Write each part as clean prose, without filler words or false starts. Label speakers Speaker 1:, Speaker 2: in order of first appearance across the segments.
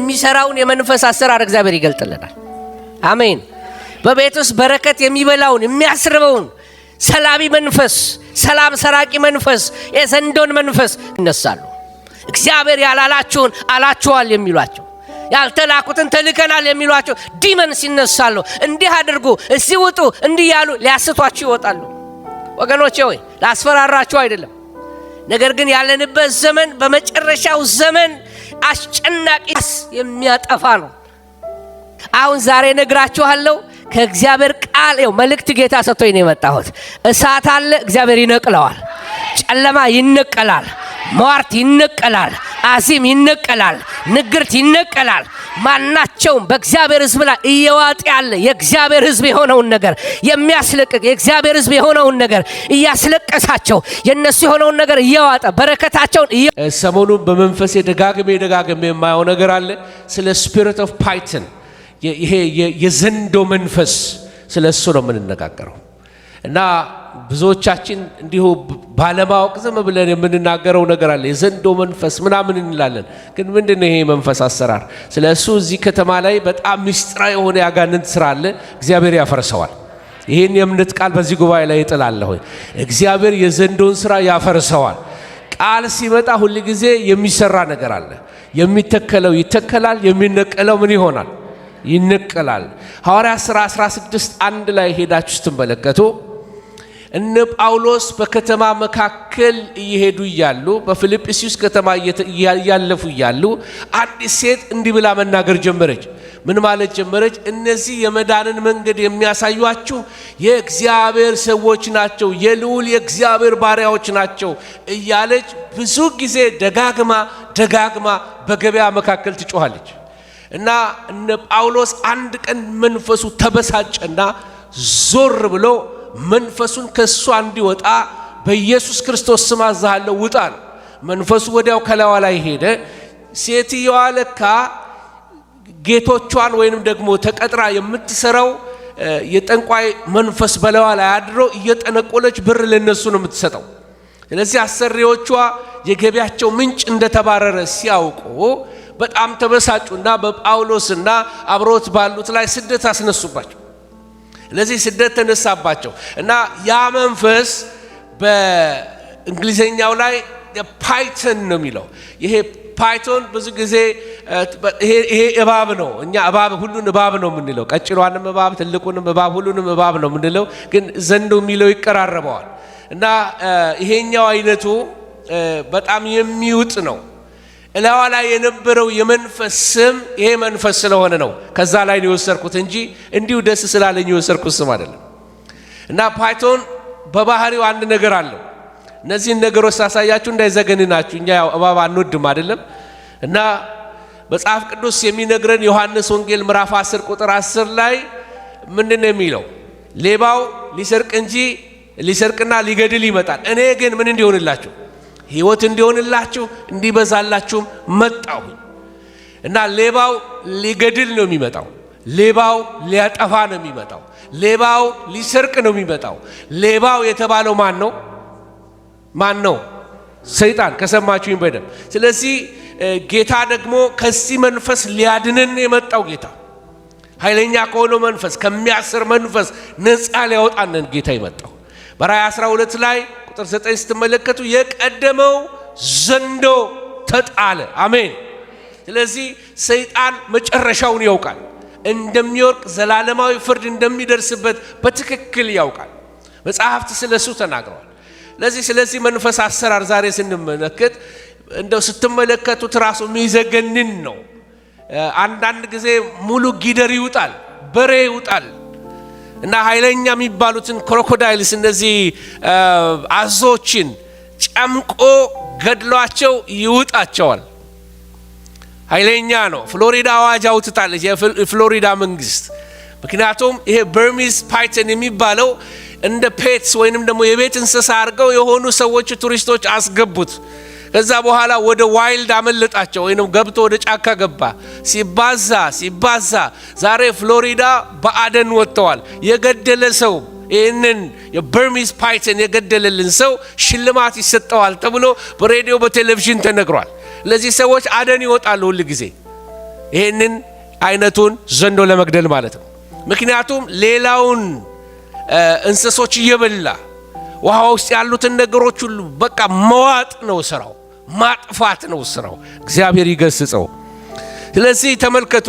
Speaker 1: የሚሰራውን የመንፈስ አሰራር እግዚአብሔር ይገልጥልናል። አሜን። በቤት ውስጥ በረከት የሚበላውን የሚያስርበውን ሰላቢ መንፈስ፣ ሰላም ሰራቂ መንፈስ፣ የዘንዶን መንፈስ ይነሳሉ። እግዚአብሔር ያላላችሁን አላችኋል የሚሏቸው፣ ያልተላኩትን ተልከናል የሚሏቸው ዲመንስ ይነሳሉ። እንዲህ አድርጉ፣ እዚህ ውጡ፣ እንዲህ ያሉ ሊያስቷችሁ ይወጣሉ። ወገኖቼ ሆይ ላስፈራራችሁ አይደለም። ነገር ግን ያለንበት ዘመን በመጨረሻው ዘመን አስጨናቂ የሚያጠፋ ነው። አሁን ዛሬ ነግራችኋለሁ ከእግዚአብሔር ቃል መልእክት ጌታ ሰጥቶኝ ነው የመጣሁት። እሳት አለ፣ እግዚአብሔር ይነቅለዋል። ጨለማ ይነቀላል፣ ሟርት ይነቀላል፣ አዚም ይነቀላል፣ ንግርት ይነቀላል። ማናቸውም በእግዚአብሔር ሕዝብ ላይ እየዋጠ ያለ የእግዚአብሔር ሕዝብ የሆነውን ነገር የሚያስለቅቅ የእግዚአብሔር ሕዝብ የሆነውን ነገር እያስለቀሳቸው የነሱ የሆነውን ነገር እያዋጠ በረከታቸውን
Speaker 2: ሰሞኑን በመንፈስ ደጋግሜ የማየው ነገር አለ። ስለ ስፒሪት ኦፍ ፓይተን ይሄ የዘንዶ መንፈስ ስለሱ ነው የምንነጋገረው እና ብዙዎቻችን እንዲሁ ባለማወቅ ዝም ብለን የምንናገረው ነገር አለ። የዘንዶ መንፈስ ምናምን እንላለን። ግን ምንድነው ይሄ መንፈስ አሰራር? ስለሱ እዚህ ከተማ ላይ በጣም ምስጢራዊ የሆነ ያጋንንት ስራ አለ። እግዚአብሔር ያፈርሰዋል። ይሄን የእምነት ቃል በዚህ ጉባኤ ላይ ይጥላለሁ። እግዚአብሔር የዘንዶን ስራ ያፈርሰዋል። ቃል ሲመጣ ሁሉ ጊዜ የሚሰራ ነገር አለ። የሚተከለው ይተከላል፣ የሚነቀለው ምን ይሆናል? ይነቀላል። ሐዋርያት ሥራ 16:1 ላይ ሄዳችሁ ስትመለከቱ እነ ጳውሎስ በከተማ መካከል እየሄዱ እያሉ በፊልጵስዩስ ከተማ እያለፉ እያሉ አንዲት ሴት እንዲህ ብላ መናገር ጀመረች። ምን ማለት ጀመረች? እነዚህ የመዳንን መንገድ የሚያሳዩአችሁ የእግዚአብሔር ሰዎች ናቸው፣ የልዑል የእግዚአብሔር ባሪያዎች ናቸው እያለች ብዙ ጊዜ ደጋግማ በገበያ መካከል ትጮኻለች። እና እነ ጳውሎስ አንድ ቀን መንፈሱ ተበሳጨና ዞር ብሎ መንፈሱን ከሷ እንዲወጣ በኢየሱስ ክርስቶስ ስም አዛለሁ ውጣ ነው። መንፈሱ ወዲያው ከላዋ ላይ ሄደ። ሴትየዋ ለካ ጌቶቿን ወይንም ደግሞ ተቀጥራ የምትሰራው የጠንቋይ መንፈስ በላዋ ላይ አድሮ እየጠነቆለች ብር ለነሱ ነው የምትሰጠው። ስለዚህ አሰሪዎቿ የገቢያቸው ምንጭ እንደተባረረ ሲያውቁ በጣም ተበሳጩና በጳውሎስና አብሮት ባሉት ላይ ስደት አስነሱባቸው። ለዚህ ስደት ተነሳባቸው እና ያ መንፈስ በእንግሊዘኛው ላይ ፓይተን ነው የሚለው። ይሄ ፓይቶን ብዙ ጊዜ ይሄ እባብ ነው። እኛ እባብ ሁሉን እባብ ነው የምንለው። ቀጭኗንም እባብ፣ ትልቁንም እባብ፣ ሁሉንም እባብ ነው የምንለው። ግን ዘንዶ የሚለው ይቀራረበዋል እና ይሄኛው አይነቱ በጣም የሚውጥ ነው። እላዋ ላይ የነበረው የመንፈስ ስም ይሄ መንፈስ ስለሆነ ነው ከዛ ላይ ነው የወሰድኩት እንጂ እንዲሁ ደስ ስላለኝ የወሰድኩት ስም አይደለም። እና ፓይቶን በባህሪው አንድ ነገር አለው። እነዚህን ነገሮች ሳሳያችሁ እንዳይዘገንናችሁ። እኛ ያው እባብ አንወድም አይደለም። እና መጽሐፍ ቅዱስ የሚነግረን ዮሐንስ ወንጌል ምዕራፍ 10 ቁጥር 10 ላይ ምንድነው የሚለው? ሌባው ሊሰርቅና ሊገድል ይመጣል፣ እኔ ግን ምን እንዲሆንላችሁ? ሕይወት እንዲሆንላችሁ እንዲበዛላችሁም መጣሁ። እና ሌባው ሊገድል ነው የሚመጣው። ሌባው ሊያጠፋ ነው የሚመጣው። ሌባው ሊሰርቅ ነው የሚመጣው። ሌባው የተባለው ማን ነው? ሰይጣን። ከሰማችሁኝ በደም። ስለዚህ ጌታ ደግሞ ከዚህ መንፈስ ሊያድነን የመጣው ጌታ ኃይለኛ ከሆነው መንፈስ ከሚያስር መንፈስ ነፃ ሊያወጣንን ጌታ የመጣው በራእይ 12 ላይ ቁጥር 9 ስትመለከቱ የቀደመው ዘንዶ ተጣለ። አሜን። ስለዚህ ሰይጣን መጨረሻውን ያውቃል። እንደሚወርቅ ዘላለማዊ ፍርድ እንደሚደርስበት በትክክል ያውቃል። መጽሐፍት ስለሱ ተናግረዋል። ስለዚህ መንፈስ አሰራር ዛሬ ስንመለከት እንደው ስትመለከቱት ራሱ የሚዘገንን ነው። አንዳንድ ጊዜ ሙሉ ጊደር ይውጣል፣ በሬ ይውጣል እና ኃይለኛ የሚባሉትን ክሮኮዳይልስ እነዚህ አዞችን ጨምቆ ገድሏቸው ይውጣቸዋል። ኃይለኛ ነው። ፍሎሪዳ አዋጅ አውጥታለች የፍሎሪዳ መንግስት። ምክንያቱም ይሄ በርሚዝ ፓይተን የሚባለው እንደ ፔትስ ወይንም ደግሞ የቤት እንስሳ አድርገው የሆኑ ሰዎች ቱሪስቶች አስገቡት። ከዛ በኋላ ወደ ዋይልድ አመለጣቸው ወይንም ገብቶ ወደ ጫካ ገባ። ሲባዛ ዛሬ ፍሎሪዳ በአደን ወጥተዋል። የገደለ ሰው ይህንን የበርሚዝ ፓይተን የገደለልን ሰው ሽልማት ይሰጠዋል ተብሎ በሬዲዮ በቴሌቪዥን ተነግሯል። ለዚህ ሰዎች አደን ይወጣሉ ሁሉ ጊዜ። ይህንን አይነቱን ዘንዶ ለመግደል ማለት ነው። ምክንያቱም ሌላውን እንስሶች እየበላ ውሃ ውስጥ ያሉትን ነገሮች ሁሉ በቃ መዋጥ ነው ስራው፣ ማጥፋት ነው ስራው። እግዚአብሔር ይገስጸው። ስለዚህ ተመልከቱ፣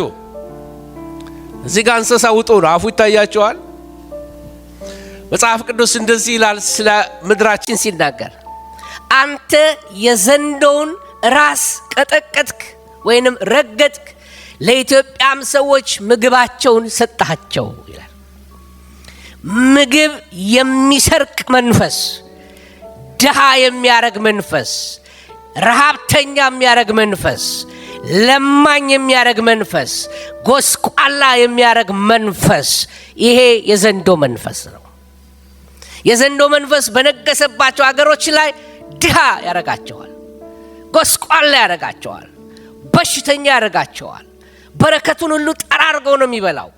Speaker 2: እዚህ ጋር እንስሳ ውጦ ነው አፉ ይታያቸዋል። መጽሐፍ ቅዱስ እንደዚህ ይላል ስለ ምድራችን ሲናገር፣ አንተ የዘንዶውን ራስ ቀጠቀጥክ ወይንም ረገጥክ፣ ለኢትዮጵያም ሰዎች ምግባቸውን ሰጣቸው ይላል። ምግብ የሚሰርቅ መንፈስ፣ ድሃ የሚያረግ መንፈስ፣ ረሃብተኛ የሚያረግ መንፈስ፣ ለማኝ የሚያረግ መንፈስ፣ ጎስቋላ የሚያረግ መንፈስ፣ ይሄ የዘንዶ መንፈስ ነው። የዘንዶ መንፈስ በነገሰባቸው አገሮች ላይ ድሃ ያረጋቸዋል፣ ጎስቋላ ያረጋቸዋል፣ በሽተኛ ያረጋቸዋል። በረከቱን ሁሉ ጠራርጎ ነው የሚበላው።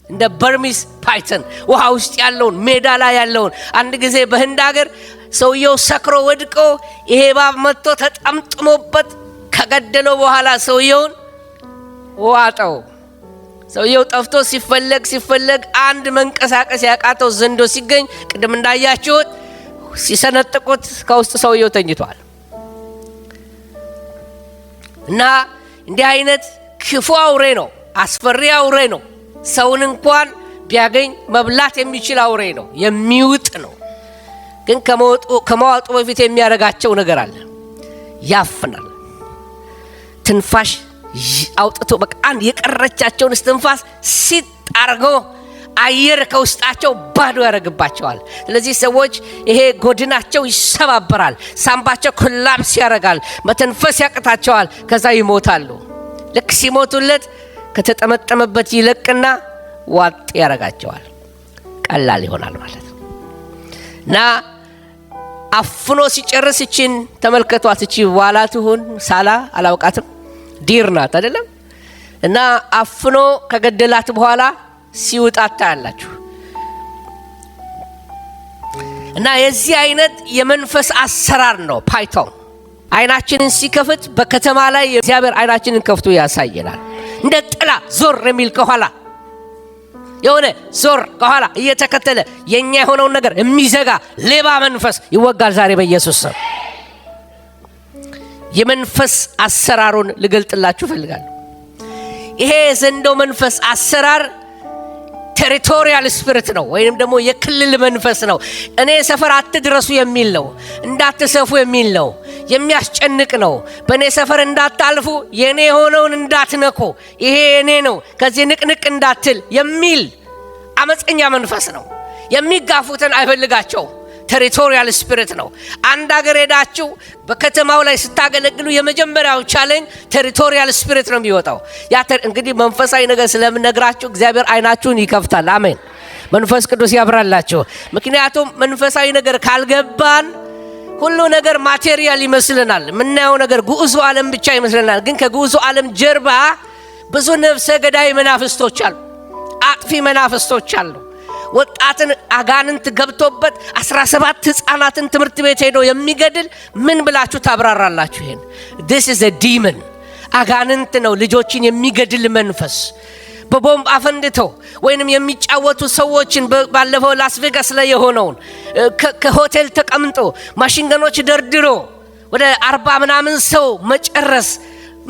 Speaker 2: እንደ በርሚስ ፓይተን ውሃ ውስጥ ያለውን ሜዳ ላይ ያለውን። አንድ ጊዜ በህንድ ሀገር ሰውየው ሰክሮ ወድቆ ይሄ እባብ መጥቶ ተጠምጥሞበት ከገደለው በኋላ ሰውየውን ዋጠው። ሰውየው ጠፍቶ ሲፈለግ አንድ መንቀሳቀስ ያቃተው ዘንዶ ሲገኝ ቅድም እንዳያችሁት ሲሰነጥቁት ከውስጥ ሰውየው ተኝቷል። እና እንዲህ አይነት ክፉ አውሬ ነው፣ አስፈሪ አውሬ ነው። ሰውን እንኳን ቢያገኝ መብላት የሚችል አውሬ ነው፣ የሚውጥ ነው። ግን ከመዋጡ በፊት የሚያረጋቸው ነገር አለ። ያፍናል። ትንፋሽ አውጥቶ በቃ አንድ የቀረቻቸውን እስትንፋስ ሲጣርጎ አየር ከውስጣቸው ባዶ ያረግባቸዋል። ስለዚህ ሰዎች ይሄ ጎድናቸው ይሰባበራል፣ ሳምባቸው ኮላፕስ ያረጋል፣ መተንፈስ ያቅታቸዋል፣ ከዛ ይሞታሉ። ልክ ሲሞቱለት ከተጠመጠመበት ይለቅና ዋጥ ያረጋቸዋል። ቀላል ይሆናል ማለት ነው። እና አፍኖ ሲጨርስ እቺን ተመልከቷት። እቺ ዋላቱን ሳላ አላውቃትም፣ ዲር ናት አይደለም? እና አፍኖ ከገደላት በኋላ ሲውጣት ታያላችሁ። እና የዚህ አይነት የመንፈስ አሰራር ነው ፓይቶን። አይናችንን ሲከፍት በከተማ ላይ እግዚአብሔር አይናችንን ከፍቶ ያሳየናል። እንደ ጥላ ዞር የሚል ከኋላ የሆነ ዞር ከኋላ እየተከተለ የኛ የሆነውን ነገር የሚዘጋ ሌባ መንፈስ ይወጋል ዛሬ በኢየሱስ ስም። የመንፈስ አሰራሩን ልገልጥላችሁ ፈልጋለሁ። ይሄ ዘንዶ መንፈስ አሰራር ቴሪቶሪያል ስፒሪት ነው፣ ወይንም ደግሞ የክልል መንፈስ ነው። እኔ ሰፈር አትድረሱ የሚል ነው፣ እንዳትሰፉ የሚል ነው፣ የሚያስጨንቅ ነው። በእኔ ሰፈር እንዳታልፉ፣ የኔ የሆነውን እንዳትነኩ፣ ይሄ የኔ ነው ከዚህ ንቅንቅ እንዳትል የሚል አመፀኛ መንፈስ ነው። የሚጋፉትን አይፈልጋቸው። ቴሪቶሪያል ስፒሪት ነው። አንድ ሀገር ሄዳችሁ በከተማው ላይ ስታገለግሉ የመጀመሪያው ቻሌንጅ ቴሪቶሪያል ስፒሪት ነው የሚወጣው። እንግዲህ መንፈሳዊ ነገር ስለምነግራችሁ እግዚአብሔር አይናችሁን ይከፍታል። አሜን። መንፈስ ቅዱስ ያብራላችሁ። ምክንያቱም መንፈሳዊ ነገር ካልገባን ሁሉ ነገር ማቴሪያል ይመስልናል። የምናየው ነገር ጉዑዙ ዓለም ብቻ ይመስልናል። ግን ከጉዑዙ ዓለም ጀርባ ብዙ ነፍሰ ገዳይ መናፍስቶች አሉ፣ አጥፊ መናፍስቶች አሉ። ወጣትን አጋንንት ገብቶበት 17 ህፃናትን ትምህርት ቤት ሄዶ የሚገድል ምን ብላችሁ ታብራራላችሁ? ይሄን this is a demon። አጋንንት ነው ልጆችን የሚገድል መንፈስ። በቦምብ አፈንድተው ወይንም የሚጫወቱ ሰዎችን ባለፈው ላስ ቬጋስ ላይ የሆነውን ከሆቴል ተቀምጦ ማሽንገኖች ደርድሮ ወደ 40 ምናምን ሰው መጨረስ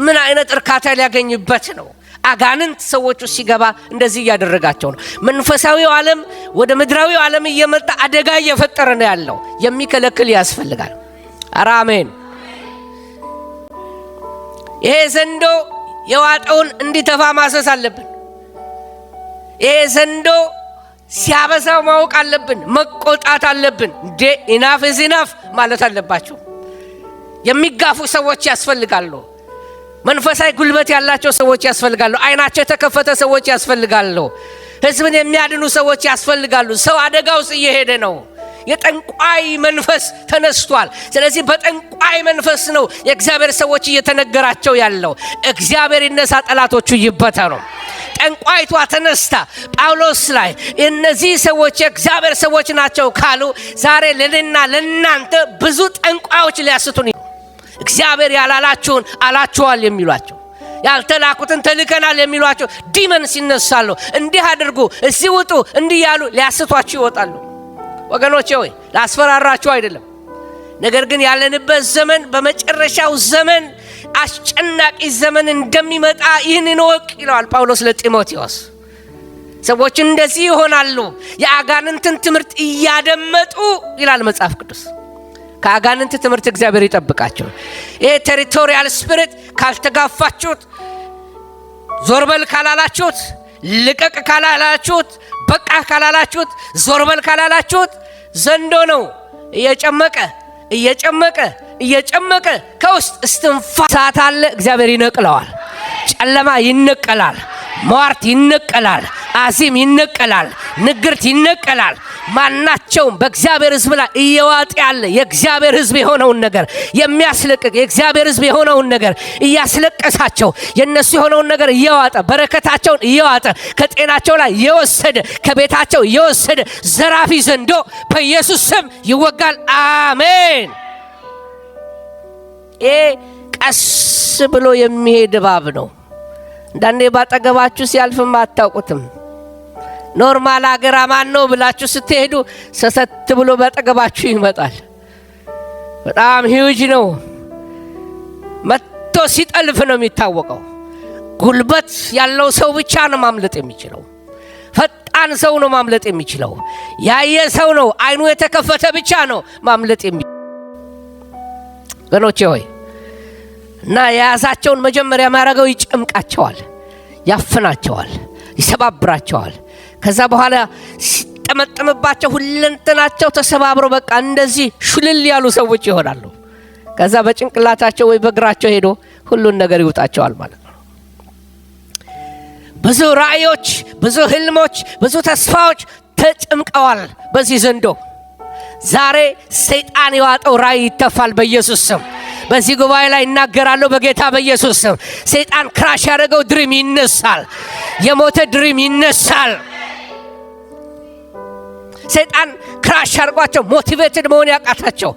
Speaker 2: ምን አይነት እርካታ ሊያገኝበት ነው? አጋንንት ሰዎቹ ሲገባ እንደዚህ ያደረጋቸው ነው። መንፈሳዊው ዓለም ወደ ምድራዊው ዓለም እየመጣ አደጋ እየፈጠረ ነው ያለው። የሚከለክል ያስፈልጋል። አሜን። ይሄ ዘንዶ የዋጠውን እንዲተፋ ማሰስ አለብን። ይሄ ዘንዶ ሲያበዛው ማወቅ አለብን፣ መቆጣት አለብን። ኢናፍ ኢዝ ኢናፍ ማለት አለባችሁ። የሚጋፉ ሰዎች ያስፈልጋሉ። መንፈሳዊ ጉልበት ያላቸው ሰዎች ያስፈልጋሉ። አይናቸው የተከፈተ ሰዎች ያስፈልጋሉ። ህዝብን የሚያድኑ ሰዎች ያስፈልጋሉ። ሰው አደጋ ውስጥ እየሄደ ነው። የጠንቋይ መንፈስ ተነስቷል። ስለዚህ በጠንቋይ መንፈስ ነው የእግዚአብሔር ሰዎች እየተነገራቸው ያለው። እግዚአብሔር ይነሳ፣ ጠላቶቹ ይበተኑ። ጠንቋይቷ ተነስታ ጳውሎስ ላይ እነዚህ ሰዎች የእግዚአብሔር ሰዎች ናቸው ካሉ ዛሬ ለኔና ለናንተ ብዙ ጠንቋዮች ሊያስቱን እግዚአብሔር ያላላችሁን አላችኋል የሚሏቸው
Speaker 1: ያልተላኩትን ተልከናል የሚሏቸው ዲመንስ ይነሳሉ። እንዲህ አድርጉ፣ እዚህ ውጡ፣ እንዲህ ያሉ ሊያስቷችሁ ይወጣሉ። ወገኖቼ ሆይ ላስፈራራችሁ አይደለም። ነገር ግን ያለንበት ዘመን በመጨረሻው ዘመን አስጨናቂ ዘመን እንደሚመጣ ይህንን ወቅ ይለዋል ጳውሎስ ለጢሞቴዎስ። ሰዎች እንደዚህ ይሆናሉ፣ የአጋንንትን ትምህርት እያደመጡ ይላል መጽሐፍ ቅዱስ። ከአጋንንት ትምህርት እግዚአብሔር ይጠብቃቸው። ይሄ ቴሪቶሪያል ስፒሪት ካልተጋፋችሁት፣ ዞር በል ካላላችሁት፣ ልቀቅ ካላላችሁት፣ በቃ ካላላችሁት፣ ዞር በል ካላላችሁት ዘንዶ ነው እየጨመቀ ከውስጥ እስትንፋሳት አለ። እግዚአብሔር ይነቅለዋል። ጨለማ ይነቀላል፣ ሟርት ይነቀላል፣ አዚም ይነቀላል፣ ንግርት ይነቀላል። ማናቸውም በእግዚአብሔር ሕዝብ ላይ እየዋጠ ያለ የእግዚአብሔር ሕዝብ የሆነውን ነገር የሚያስለቅቅ የእግዚአብሔር ሕዝብ የሆነውን ነገር እያስለቀሳቸው የነሱ የሆነውን ነገር እየዋጠ በረከታቸውን እየዋጠ ከጤናቸው ላይ እየወሰደ ከቤታቸው እየወሰደ ዘራፊ ዘንዶ በኢየሱስ ስም ይወጋል። አሜን። ቀስ ብሎ የሚሄድ እባብ ነው። አንዳንዴ ባጠገባችሁ ሲያልፍም አታውቁትም። ኖርማል አገር አማን ነው ብላችሁ ስትሄዱ ሰሰት ብሎ ባጠገባችሁ ይመጣል። በጣም ሂውጅ ነው። መጥቶ ሲጠልፍ ነው የሚታወቀው። ጉልበት ያለው ሰው ብቻ ነው ማምለጥ የሚችለው። ፈጣን ሰው ነው ማምለጥ የሚችለው። ያየ ሰው ነው፣ አይኑ የተከፈተ ብቻ ነው ማምለጥ የሚችለው። ገኖቼ ሆይ እና የያዛቸውን መጀመሪያ ማረገው ይጨምቃቸዋል፣ ያፍናቸዋል፣ ይሰባብራቸዋል። ከዛ በኋላ ሲጠመጥምባቸው ሁለንተናቸው ተሰባብሮ በቃ እንደዚህ ሹልል ያሉ ሰዎች ይሆናሉ። ከዛ በጭንቅላታቸው ወይ በእግራቸው ሄዶ ሁሉን ነገር ይውጣቸዋል ማለት ነው። ብዙ ራእዮች፣ ብዙ ህልሞች፣ ብዙ ተስፋዎች ተጨምቀዋል በዚህ ዘንዶ። ዛሬ ሰይጣን የዋጠው ራእይ ይተፋል በኢየሱስ ስም። በዚህ ጉባኤ ላይ እናገራለሁ በጌታ በኢየሱስ ስም። ሰይጣን ክራሽ ያደረገው ድሪም ይነሳል፣ የሞተ ድሪም ይነሳል። ሰይጣን ክራሽ አድርጓቸው ሞቲቬትድ መሆን ያቃታቸው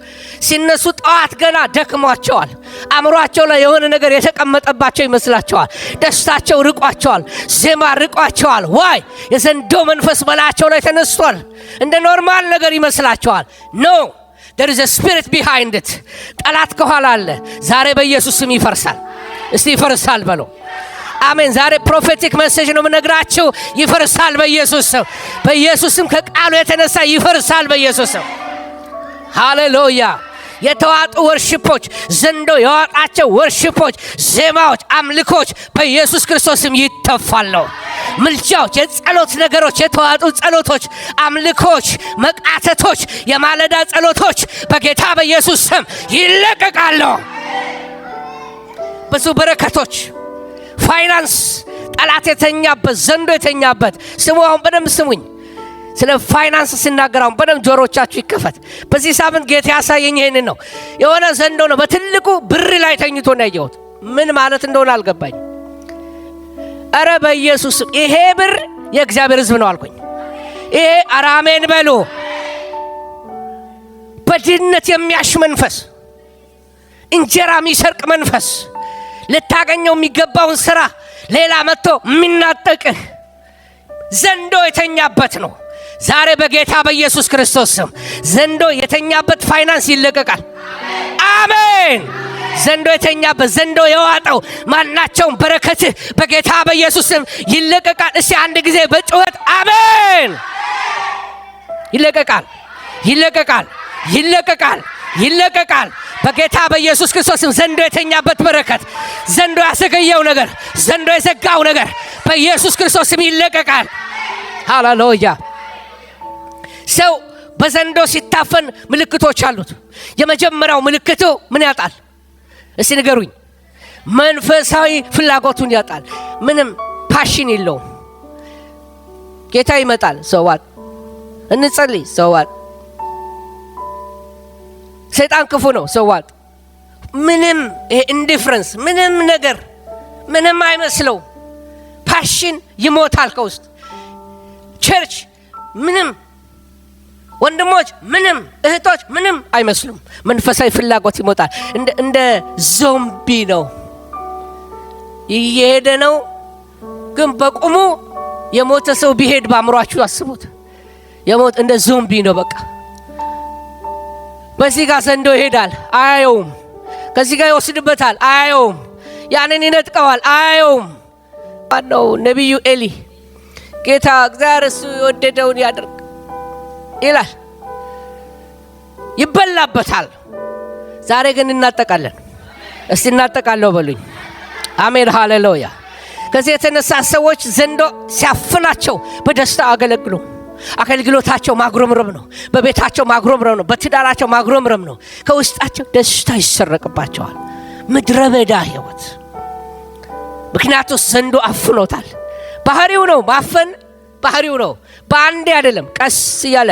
Speaker 1: ሲነሱ ጠዋት ገና ደክሟቸዋል። አእምሯቸው ላይ የሆነ ነገር የተቀመጠባቸው ይመስላቸዋል። ደስታቸው ርቋቸዋል፣ ዜማ ርቋቸዋል። ዋይ የዘንዶ መንፈስ በላያቸው ላይ ተነስቷል። እንደ ኖርማል ነገር ይመስላቸዋል። ኖ there is a spirit behind it። ጠላት ከኋላ አለ። ዛሬ በኢየሱስ ስም ይፈርሳል። እስቲ ይፈርሳል በለው። አሜን። ዛሬ ፕሮፌቲክ ሜሴጅ ነው የምነግራችሁ። ይፈርሳል በኢየሱስ ስም። በኢየሱስ ስም ከቃሉ የተነሳ ይፈርሳል በኢየሱስ ስም። ሃሌሉያ። የተዋጡ ወርሺፖች፣ ዘንዶ የዋጣቸው ወርሺፖች፣ ዜማዎች፣ አምልኮች በኢየሱስ ክርስቶስ ስም ይተፋሉ። ምልጃዎች፣ የጸሎት ነገሮች፣ የተዋጡ ጸሎቶች፣ አምልኮች፣ መቃተቶች፣ የማለዳ ጸሎቶች በጌታ በኢየሱስ ስም ይለቀቃሉ። ብዙ በረከቶች፣ ፋይናንስ ጠላት የተኛበት ዘንዶ የተኛበት ስሙ። አሁን በደንብ ስሙኝ። ስለ ፋይናንስ ሲናገር አሁን በደንብ ጆሮቻችሁ ይከፈት። በዚህ ሳምንት ጌታ ያሳየኝ ይሄንን ነው። የሆነ ዘንዶ ነው በትልቁ ብር ላይ ተኝቶ ነው ያየሁት። ምን ማለት እንደሆነ አልገባኝ። አረ በኢየሱስ ይሄ ብር የእግዚአብሔር ሕዝብ ነው አልኩኝ። ይሄ አራሜን በሉ። በድህነት የሚያሽ መንፈስ፣ እንጀራ የሚሰርቅ መንፈስ፣ ልታገኘው የሚገባውን ስራ ሌላ መጥቶ የሚናጠቅህ ዘንዶ የተኛበት ነው። ዛሬ በጌታ በኢየሱስ ክርስቶስ ስም ዘንዶ የተኛበት ፋይናንስ ይለቀቃል። አሜን። ዘንዶ የተኛበት ዘንዶ የዋጠው ማናቸውም በረከትህ በጌታ በኢየሱስ ስም ይለቀቃል። እስቲ አንድ ጊዜ በጩኸት አሜን። ይለቀቃል፣ ይለቀቃል፣ ይለቀቃል፣ ይለቀቃል በጌታ በኢየሱስ ክርስቶስ ስም። ዘንዶ የተኛበት በረከት፣ ዘንዶ ያሰገየው ነገር፣ ዘንዶ የዘጋው ነገር በኢየሱስ ክርስቶስ ስም ይለቀቃል። ሃሌሉያ። ሰው በዘንዶ ሲታፈን ምልክቶች አሉት። የመጀመሪያው ምልክቱ ምን ያጣል? እስቲ ንገሩኝ። መንፈሳዊ ፍላጎቱን ያጣል። ምንም ፓሽን የለውም። ጌታ ይመጣል፣ ሰዋት እንጸልይ፣ ሰዋት ሰይጣን ክፉ ነው፣ ሰዋት ምንም ይሄ ኢንዲፈረንስ ምንም ነገር ምንም አይመስለው። ፓሽን ይሞታል ከውስጥ። ቸርች ምንም፣ ወንድሞች ምንም፣ እህቶች ምንም አይመስሉም። መንፈሳዊ ፍላጎት ይሞታል። እንደ ዞምቢ ነው። እየሄደ ነው። ግን በቁሙ የሞተ ሰው ቢሄድ ባምሯችሁ አስቡት። የሞት እንደ ዞምቢ ነው በቃ። በዚህ ጋር ዘንዶ ይሄዳል አያየውም። ከዚህ ጋር ይወስድበታል አያየውም። ያንን ይነጥቀዋል አያየውም። ማነው ነቢዩ ኤሊ ጌታ እግዚአብሔር እሱ የወደደውን ያድርግ ይላል። ይበላበታል። ዛሬ ግን እናጠቃለን። እስቲ እናጠቃለው በሉኝ። አሜን ሃሌሉያ። ከዚህ የተነሳ ሰዎች ዘንዶ ሲያፍናቸው በደስታ አገለግሉ። አገልግሎታቸው ማጉረምረም ነው። በቤታቸው ማጉረምረም ነው። በትዳራቸው ማጉረምረም ነው። ከውስጣቸው ደስታ ይሰረቅባቸዋል። ምድረ በዳ ህይወት። ምክንያቱም ዘንዶ አፍኖታል። ባህሪው ነው ማፈን፣ ባህሪው ነው። በአንዴ አይደለም፣ ቀስ እያለ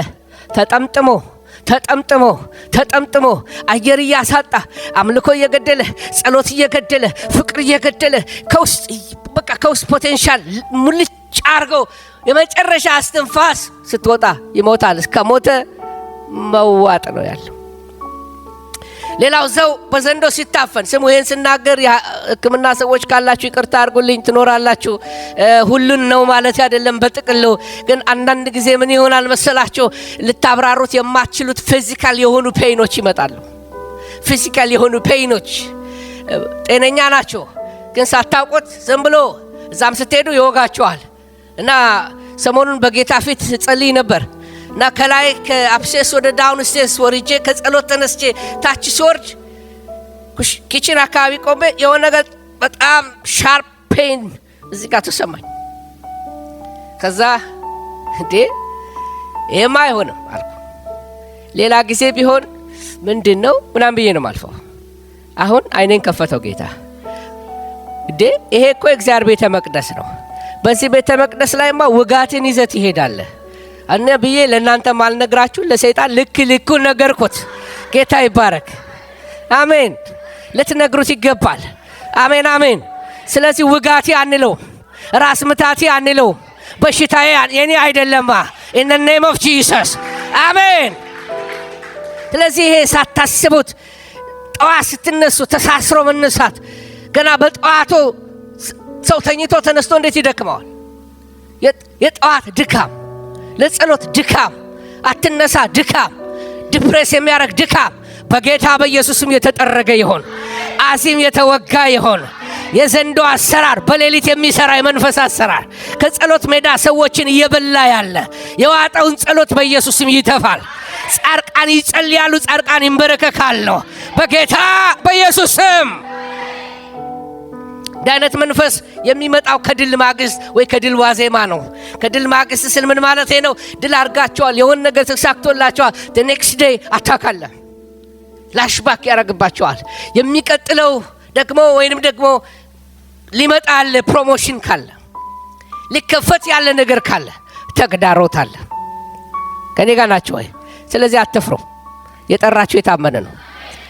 Speaker 1: ተጠምጥሞ አየር እያሳጣ አምልኮ እየገደለ ጸሎት እየገደለ ፍቅር እየገደለ ከውስጥ ፖቴንሻል ሙልጭ አርገው የመጨረሻ አስተንፋስ ስትወጣ ይሞታል። እስከ ሞተ መዋጥ ነው ያለው። ሌላው ሰው በዘንዶ ሲታፈን ስሙ። ይሄን ስናገር የሕክምና ሰዎች ካላችሁ ይቅርታ አድርጉልኝ፣ ትኖራላችሁ። ሁሉን ነው ማለት አይደለም። በጥቅሉ ግን አንዳንድ ጊዜ ምን ይሆናል መሰላችሁ? ልታብራሩት የማትችሉት ፊዚካል የሆኑ ፔይኖች ይመጣሉ። ፊዚካል የሆኑ ፔይኖች ጤነኛ ናቸው፣ ግን ሳታውቁት ዝም ብሎ እዛም ስትሄዱ ይወጋቸዋል። እና ሰሞኑን በጌታ ፊት ጸልይ ነበር እና ከላይ ከአፕሴስ ወደ ዳውን ስቴስ ወርጄ ከጸሎት ተነስቼ ታች ሲወርድ ኪችን አካባቢ ቆሜ የሆነ ነገር በጣም ሻርፕ ፔን እዚህ ጋር ተሰማኝ። ከዛ እንዴ ይሄማ አይሆንም አልኩ። ሌላ ጊዜ ቢሆን ምንድነው ምናምን ብዬ ነው ማልፈው። አሁን አይኔን ከፈተው ጌታ። እንዴ ይሄ እኮ እግዚአብሔር ቤተ መቅደስ ነው። በዚህ ቤተ መቅደስ ላይማ ውጋትን ይዘት ይሄዳል እና ብዬ ለእናንተ ማልነግራችሁ ለሰይጣን ልክ ነገርኩት። ጌታ ይባረክ። አሜን። ልትነግሩት ይገባል። አሜን። ስለዚህ ውጋቴ አንለው፣ ራስ ምታቴ አንለው፣ በሽታዬ የኔ አይደለማ። in the name of Jesus አሜን። ስለዚህ ይሄ ሳታስቡት ጠዋት ስትነሱ ተሳስሮ መነሳት፣ ገና በጠዋቱ ሰው ተኝቶ ተነስቶ እንዴት ይደክመዋል? የጠዋት ድካም፣ ለጸሎት ድካም፣ አትነሳ ድካም፣ ዲፕሬስ የሚያረግ ድካም በጌታ በኢየሱስም የተጠረገ ይሆን። አዚም የተወጋ ይሆን። የዘንዶ አሰራር በሌሊት የሚሰራ የመንፈስ አሰራር ከጸሎት ሜዳ ሰዎችን እየበላ ያለ የዋጠውን ጸሎት በኢየሱስም ይተፋል። ጻርቃን ይጸልያሉ፣ ጻርቃን ይንበረከካሉ በጌታ በኢየሱስም። ዳይነት መንፈስ የሚመጣው ከድል ማግስት ወይ ከድል ዋዜማ ነው። ከድል ማግስት ስል ምን ማለት ነው? ድል አርጋቸዋል፣ የሆነ ነገር ተሳክቶላቸዋል። the next day አታካለ ላሽባክ ያረግባቸዋል። የሚቀጥለው ደግሞ ወይንም ደግሞ ሊመጣ ያለ ፕሮሞሽን ካለ፣ ሊከፈት ያለ ነገር ካለ ተግዳሮት አለ። ከኔ ጋር ናችሁ ወይ? ስለዚህ አትፍሩ። የጠራችሁ የታመነ ነው።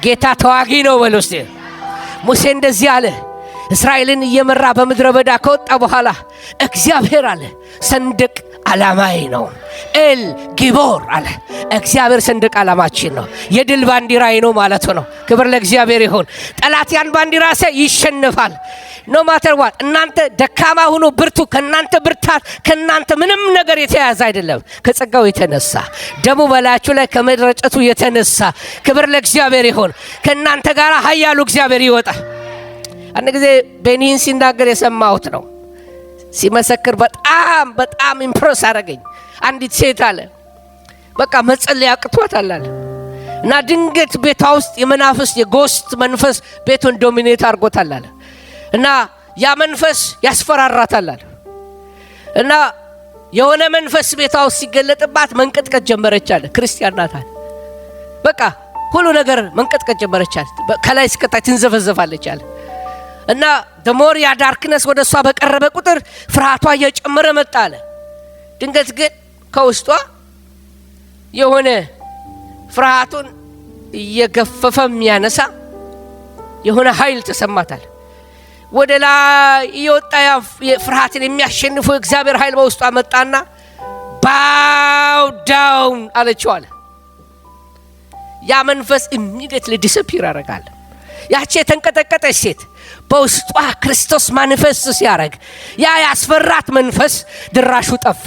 Speaker 1: ጌታ ተዋጊ ነው በሉስ። ሙሴ እንደዚህ አለ። እስራኤልን እየመራ በምድረ በዳ ከወጣ በኋላ እግዚአብሔር አለ ሰንደቅ ዓላማዬ ነው። ኤል ጊቦር አለ እግዚአብሔር ሰንደቅ ዓላማችን ነው፣ የድል ባንዲራዬ ነው ማለት ነው። ክብር ለእግዚአብሔር ይሁን። ጠላት ያን ባንዲራ ሳይ ይሸነፋል። ኖ ማተር ዋት። እናንተ ደካማ ሁኑ ብርቱ። ከናንተ ብርታት ከናንተ ምንም ነገር የተያዘ አይደለም። ከጸጋው የተነሳ ደሙ በላያችሁ ላይ ከመድረጨቱ የተነሳ ክብር ለእግዚአብሔር ይሁን። ከናንተ ጋር ኃያሉ እግዚአብሔር ይወጣል። አንድ ጊዜ ቤኒን ሲናገር የሰማሁት ነው። ሲመሰክር በጣም ኢምፕሬስ አደረገኝ። አንዲት ሴት አለ በቃ መጸለይ አቅቷታል አለ እና ድንገት ቤቷ ውስጥ የመናፍስት የጎስት መንፈስ ቤቱን ዶሚኔት አድርጎታል አለ እና ያ መንፈስ ያስፈራራታል አለ እና የሆነ መንፈስ ቤቷ ውስጥ ሲገለጥባት መንቀጥቀጥ ጀመረች አለ። ክርስቲያን ናት አለ። በቃ ሁሉ ነገር መንቀጥቀጥ ጀመረች አለ። ከላይ እስከታች ትንዘፈዘፋለች አለ እና ደሞር ያ ዳርክነስ ወደ እሷ በቀረበ ቁጥር ፍርሃቷ እየጨመረ መጣ አለ። ድንገት ግን ከውስጧ የሆነ ፍርሃቱን እየገፈፈ የሚያነሳ የሆነ ኃይል ተሰማታል። ወደ ላይ እየወጣ ፍርሃትን የሚያሸንፈው እግዚአብሔር ኃይል በውስጧ መጣና ባው ዳውን አለችው አለ። ያ መንፈስ ኢሚዲየትሊ ዲስፒር አደረጋለ። ያቺ የተንቀጠቀጠች ሴት በውስጧ ክርስቶስ ማኒፌስት ሲያደርግ ያ ያስፈራት መንፈስ ድራሹ ጠፋ።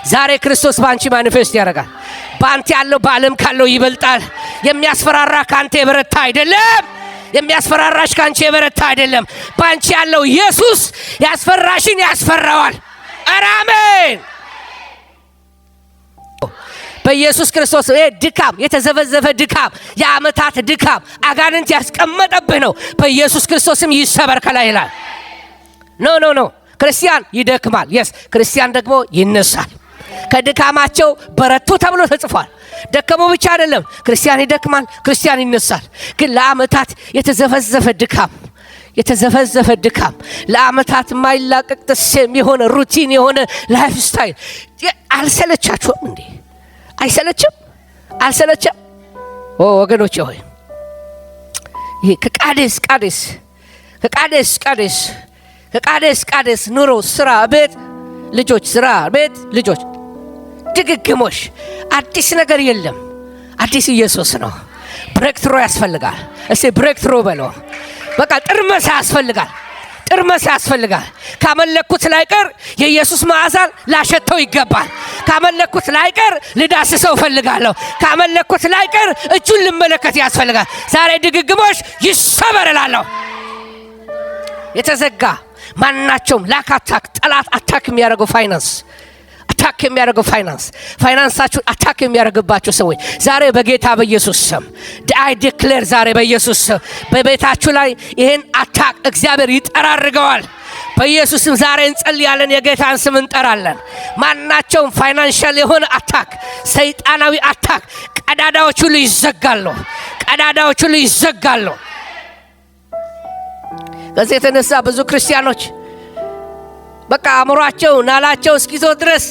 Speaker 1: ዛሬ ክርስቶስ ባንቺ ማኒፌስት ያደርጋል። ባንተ ያለው በዓለም ካለው ይበልጣል። የሚያስፈራራ ካንተ የበረታ አይደለም። የሚያስፈራራሽ ካንቺ የበረታ አይደለም። ባንቺ ያለው ኢየሱስ ያስፈራሽን ያስፈራዋል። አሜን። በኢየሱስ ክርስቶስ ድካም፣ የተዘበዘበ ድካም፣ የዓመታት ድካም አጋንንት ያስቀመጠብህ ነው በኢየሱስ ክርስቶስም ይሰበር ከላይ ይላል። ኖ ክርስቲያን ይደክማል። የስ ክርስቲያን ደግሞ ይነሳል። ከድካማቸው በረቱ ተብሎ ተጽፏል። ደከሙ ብቻ አይደለም፣ ክርስቲያን ይደክማል፣ ክርስቲያን ይነሳል። ግን ለዓመታት የተዘፈዘፈ ድካም ለዓመታት የማይላቀቅ ተስም የሆነ ሩቲን የሆነ ላይፍ ስታይል አልሰለቻችሁም እንዴ? አልሰለችም? ወገኖቼ ሆይ ይሄ ከቃዴስ ኑሮ ስራ ቤት ልጆች ድግግሞሽ አዲስ ነገር የለም። አዲስ ኢየሱስ ነው። ብሬክትሮ ያስፈልጋል። እስቲ ብሬክትሮ በለው። በቃ ጥርመሳ ያስፈልጋል። ካመለኩት ላይቀር የኢየሱስ መዓዛን ላሸተው ይገባል። ካመለኩት ላይቀር ልዳስሰው ፈልጋለሁ። ካመለኩት ላይቀር እጁን ልመለከት ያስፈልጋል። ዛሬ ድግግሞሽ ይሰበራላለሁ። የተዘጋ ማናቸውም ላካታክ ጠላት አታክ የሚያደርገው ፋይናንሳችሁን አታክ የሚያደርግባችሁ ሰዎች ዛሬ በጌታ በኢየሱስ ስም አይ ዲክሌር ዛሬ በኢየሱስ ስም በቤታችሁ ላይ ይሄን አታክ እግዚአብሔር ይጠራርገዋል። በኢየሱስም ዛሬ እንጸልያለን። የጌታን ስም እንጠራለን። ማናቸውም ፋይናንሻል የሆነ አታክ፣ ሰይጣናዊ አታክ ቀዳዳዎቹ ይዘጋሉ። ከዚህ የተነሳ ብዙ ክርስቲያኖች በቃ አእምሯቸው ናላቸው እስኪዞ ድረስ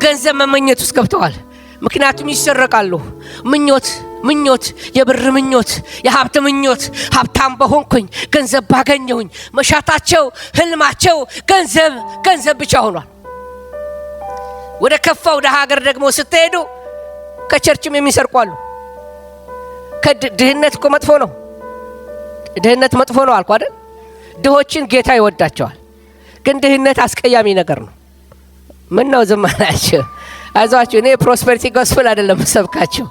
Speaker 1: ገንዘብ መመኘት ውስጥ ገብተዋል። ምክንያቱም ይሰረቃሉ። ምኞት፣ የብር ምኞት፣ የሀብት ምኞት፣ ሀብታም በሆንኩኝ ገንዘብ ባገኘሁኝ መሻታቸው፣ ህልማቸው ገንዘብ ብቻ ሆኗል። ወደ ከፋው ወደ ሀገር ደግሞ ስትሄዱ ከቸርችም የሚሰርቋሉ። ድህነት እኮ መጥፎ ነው። ድህነት መጥፎ ነው አልኩ አይደል? ድሆችን ጌታ ይወዳቸዋል። ግን ድህነት አስቀያሚ ነገር ነው። ምን ነው ዝም አላችሁ? አይዟችሁ፣ እኔ ፕሮስፐሪቲ ጎስፔል አይደለም ሰብካችሁ፣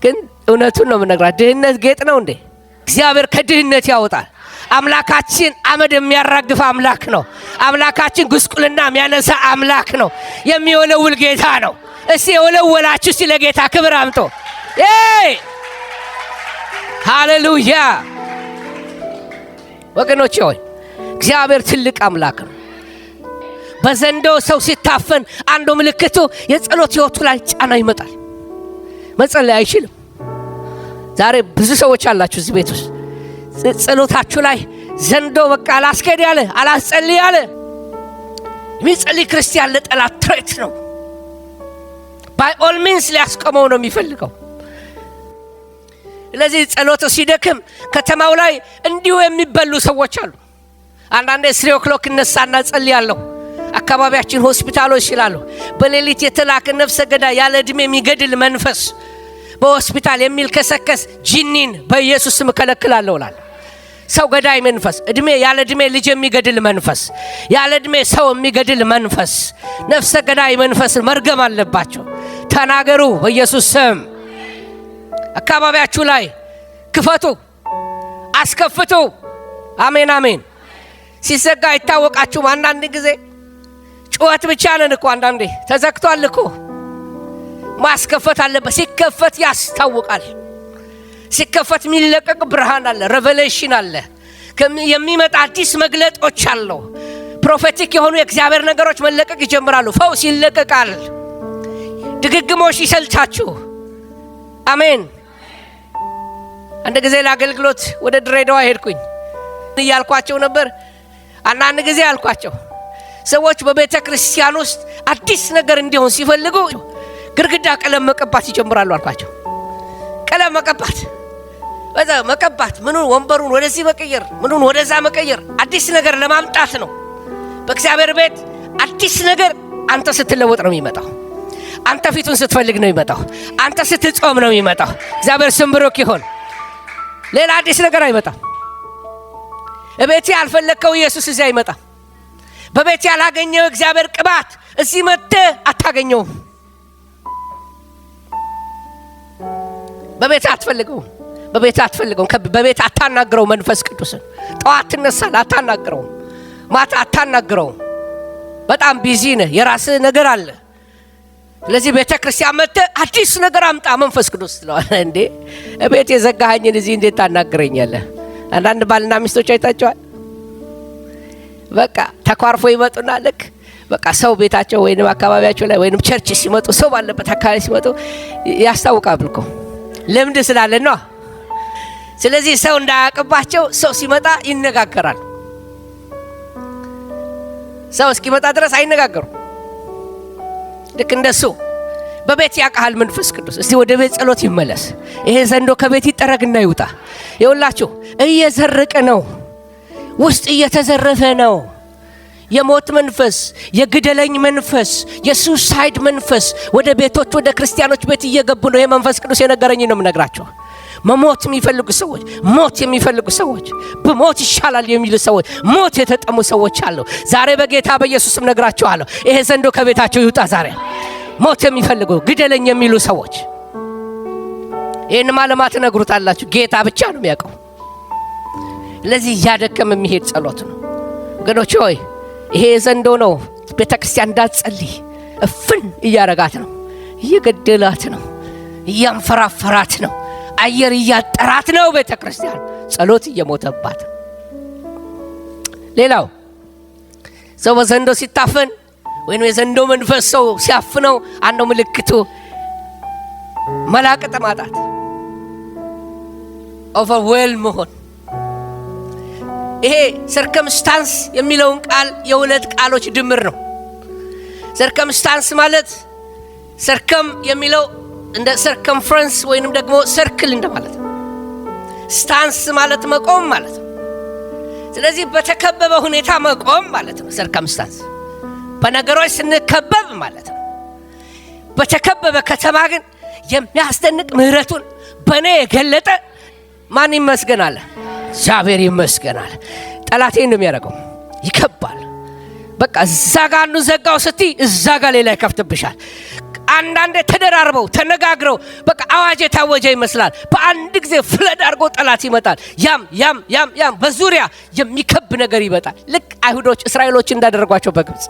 Speaker 1: ግን እውነቱን ነው የምነግራችሁ። ድህነት ጌጥ ነው እንዴ? እግዚአብሔር ከድህነት ያወጣል። አምላካችን አመድ የሚያራግፍ አምላክ ነው። አምላካችን ጉስቁልና የሚያነሳ አምላክ ነው። የሚወለውል ጌታ ነው። እስቲ የወለወላችሁ እስቲ ለጌታ ክብር አምጦ ሃሌሉያ። ወገኖቼ ሆይ እግዚአብሔር ትልቅ አምላክ ነው። በዘንዶ ሰው ሲታፈን አንዱ ምልክቱ የጸሎት ህይወቱ ላይ ጫና ይመጣል። መጸለይ አይችልም። ዛሬ ብዙ ሰዎች አላችሁ እዚህ ቤት ውስጥ ጸሎታችሁ ላይ ዘንዶ በቃ አላስከድ ያለ አላስጸልይ ያለ የሚጸልይ ክርስቲያን ለጠላት ትሬት ነው። ባይ ኦል ሚንስ ሊያስቆመው ነው የሚፈልገው። ስለዚህ ጸሎቱ ሲደክም ከተማው ላይ እንዲሁ የሚበሉ ሰዎች አሉ። አንዳንዴ 3 o'clock እነሳና ጸልያለሁ። አካባቢያችን ሆስፒታሎች ይላሉ። በሌሊት የተላከ ነፍሰ ገዳይ ያለ እድሜ የሚገድል መንፈስ በሆስፒታል የሚልከሰከስ ጂኒን በኢየሱስ ስም ከለክላለሁ ይላል። ሰው ገዳይ መንፈስ፣ ያለ እድሜ ልጅ የሚገድል መንፈስ፣ ያለ እድሜ ሰው የሚገድል መንፈስ፣ ነፍሰ ገዳይ መንፈስ መርገም አለባቸው። ተናገሩ በኢየሱስ ስም። አካባቢያችሁ ላይ ክፈቱ፣ አስከፍቱ። አሜን አሜን። ሲዘጋ አይታወቃችሁም? አንዳንድ ጊዜ ጩኸት ብቻ ነን እኮ፣ አንዳንዴ ተዘግቷል እኮ። ማስከፈት አለበት። ሲከፈት ያስታውቃል። ሲከፈት የሚለቀቅ ብርሃን አለ፣ ሬቨሌሽን አለ፣ የሚመጣ አዲስ መግለጦች አለው። ፕሮፌቲክ የሆኑ የእግዚአብሔር ነገሮች መለቀቅ ይጀምራሉ። ፈውስ ይለቀቃል። ድግግሞሽ ይሰልቻችሁ። አሜን። አንድ ጊዜ ለአገልግሎት ወደ ድሬዳዋ ሄድኩኝ። እያልኳቸው ነበር። አንዳንድ ጊዜ አልኳቸው ሰዎች በቤተ ክርስቲያን ውስጥ አዲስ ነገር እንዲሆን ሲፈልጉ ግርግዳ ቀለም መቀባት ይጀምራሉ አልኳቸው። ቀለም መቀባት ምኑን ወንበሩን ወደዚህ መቀየር፣ ምኑን ወደዛ መቀየር አዲስ ነገር ለማምጣት ነው። በእግዚአብሔር ቤት አዲስ ነገር አንተ ስትለወጥ ነው የሚመጣው። አንተ ፊቱን ስትፈልግ ነው የሚመጣው። አንተ ስትጾም ነው የሚመጣው። እግዚአብሔር ስም ብሩክ ይሁን። ሌላ አዲስ ነገር አይመጣም። እቤት ያልፈለከው ኢየሱስ እዚህ አይመጣም። በቤት ያላገኘው እግዚአብሔር ቅባት እዚህ መጥተህ አታገኘውም። በቤት አትፈልገውም። በቤት አታናግረው። መንፈስ ቅዱስን ጠዋት ትነሳለህ፣ አታናግረው። ማታ አታናግረው። በጣም ቢዚ ነህ፣ የራስህ ነገር አለ። ስለዚህ ቤተ ክርስቲያን መጥተህ አዲስ ነገር አምጣ መንፈስ ቅዱስ ትለዋለህ። እንዴ ቤት የዘጋኸኝን እዚህ እንዴት ታናግረኛለህ? አንዳንድ ባልና ሚስቶች አይታቸዋል። በቃ ተኳርፎ ይመጡና ልክ በቃ ሰው ቤታቸው ወይንም አካባቢያቸው ላይ ወይንም ቸርች ሲመጡ ሰው ባለበት አካባቢ ሲመጡ ያስታውቃል እኮ ልምድ ስላለ ነው። ስለዚህ ሰው እንዳያውቅባቸው ሰው ሲመጣ ይነጋገራል። ሰው እስኪመጣ ድረስ አይነጋገሩም። ልክ እንደሱ በቤት ያውቃል መንፈስ ቅዱስ። እስቲ ወደ ቤት ጸሎት ይመለስ። ይሄ ዘንዶ ከቤት ይጠረግና ይውጣ። ይኸውላችሁ እየዘረቀ ነው፣ ውስጥ እየተዘረፈ ነው። የሞት መንፈስ፣ የግደለኝ መንፈስ፣ የሱሳይድ መንፈስ ወደ ቤቶች ወደ ክርስቲያኖች ቤት እየገቡ ነው። የመንፈስ ቅዱስ የነገረኝ ነው የምነግራቸው። መሞት የሚፈልጉ ሰዎች፣ ሞት የሚፈልጉ ሰዎች፣ በሞት ይሻላል የሚሉ ሰዎች፣ ሞት የተጠሙ ሰዎች አሉ። ዛሬ በጌታ በኢየሱስም ነግራቸዋለሁ፣ ይሄ ዘንዶ ከቤታቸው ይውጣ ዛሬ። ሞት የሚፈልጉ ግደለኝ የሚሉ ሰዎች ይህን ማለማት ነግሩታላችሁ። ጌታ ብቻ ነው የሚያውቀው። ለዚህ እያደከም የሚሄድ ጸሎት ነው ወገኖች ሆይ። ይሄ ዘንዶ ነው ቤተ ክርስቲያን እንዳትጸልይ እፍን እያረጋት ነው፣ እየገደላት ነው፣ እያንፈራፈራት ነው፣ አየር እያጠራት ነው። ቤተ ክርስቲያን ጸሎት እየሞተባት። ሌላው ሰው በዘንዶ ሲታፈን ወይም የዘንዶ መንፈስ ሰው ሲያፍነው አንዱ ምልክቱ መላቀጥ ማጣት፣ ኦቨርዌልም መሆን። ይሄ ሰርከምስታንስ የሚለውን ቃል የሁለት ቃሎች ድምር ነው። ሰርከምስታንስ ማለት ሰርከም የሚለው እንደ ሰርከምፈረንስ ወይንም ደግሞ ሰርክል እንደማለት ነው። ስታንስ ማለት መቆም ማለት ነው። ስለዚህ በተከበበ ሁኔታ መቆም ማለት ነው ሰርከምስታንስ። በነገሮች ስንከበብ ማለት ነው። በተከበበ ከተማ ግን የሚያስደንቅ ምህረቱን በእኔ የገለጠ ማን ይመስገናል? እግዚአብሔር ይመስገናል። ጠላቴ እንደሚያደርገው ይከባል። በቃ እዛ ጋር አንዱ ዘጋው ስትይ እዛ ጋር ሌላ ይከፍትብሻል። አንዳንዴ ተደራርበው ተነጋግረው በቃ አዋጅ የታወጀ ይመስላል። በአንድ ጊዜ ፍለድ አድርጎ ጠላት ይመጣል። ያም በዙሪያ የሚከብ ነገር ይመጣል። ልክ አይሁዶች እስራኤሎች እንዳደረጓቸው በግብጽ